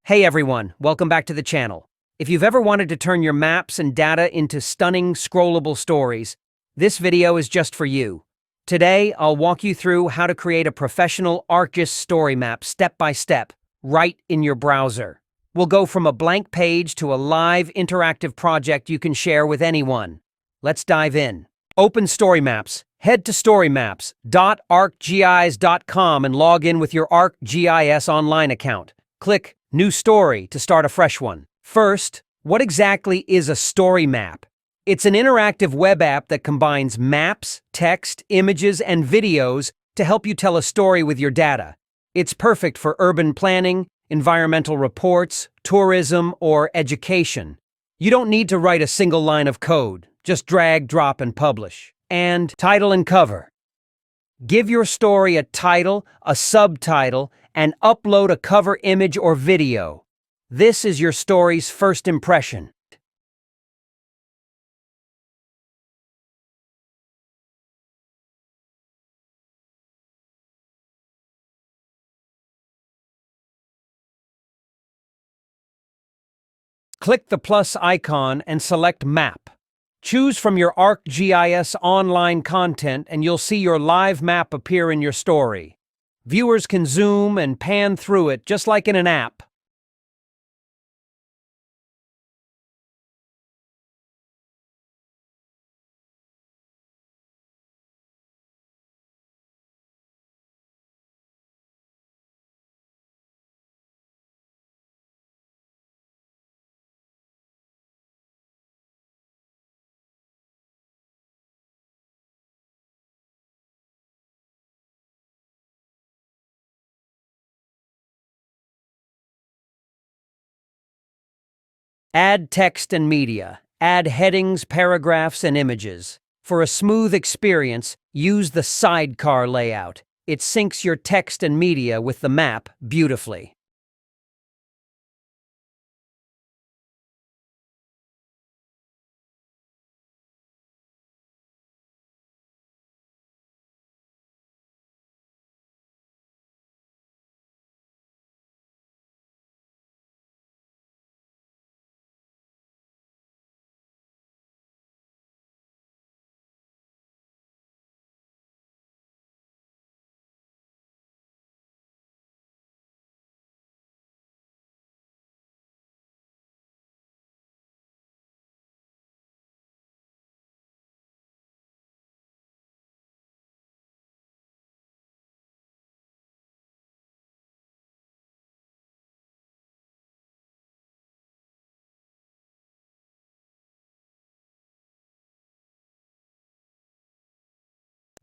Hey everyone, welcome back to the channel. If you've ever wanted to turn your maps and data into stunning, scrollable stories, this video is just for you. Today, I'll walk you through how to create a professional ArcGIS story map step by step, right in your browser. We'll go from a blank page to a live, interactive project you can share with anyone. Let's dive in. Open Story Maps. Head to storymaps.arcgis.com and log in with your ArcGIS online account. Click New Story to start a fresh one. First, what exactly is a story map? It's an interactive web app that combines maps, text, images, and videos to help you tell a story with your data. It's perfect for urban planning, environmental reports, tourism, or education. You don't need to write a single line of code. Just drag, drop, and publish. And title and cover. Give your story a title, a subtitle, and upload a cover image or video. This is your story's first impression. Click the plus icon and select Map. Choose from your ArcGIS online content and you'll see your live map appear in your story. Viewers can zoom and pan through it just like in an app. Add text and media. Add headings, paragraphs, and images. For a smooth experience, use the sidecar layout. It syncs your text and media with the map beautifully.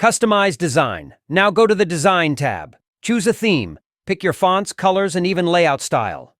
Customize design. Now go to the Design tab. Choose a theme. Pick your fonts, colors, and even layout style.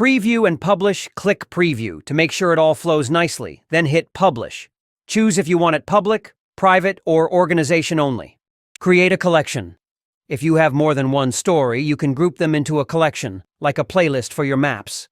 Preview and publish, click Preview to make sure it all flows nicely, then hit Publish. Choose if you want it public, private, or organization only. Create a collection. If you have more than one story, you can group them into a collection, like a playlist for your maps.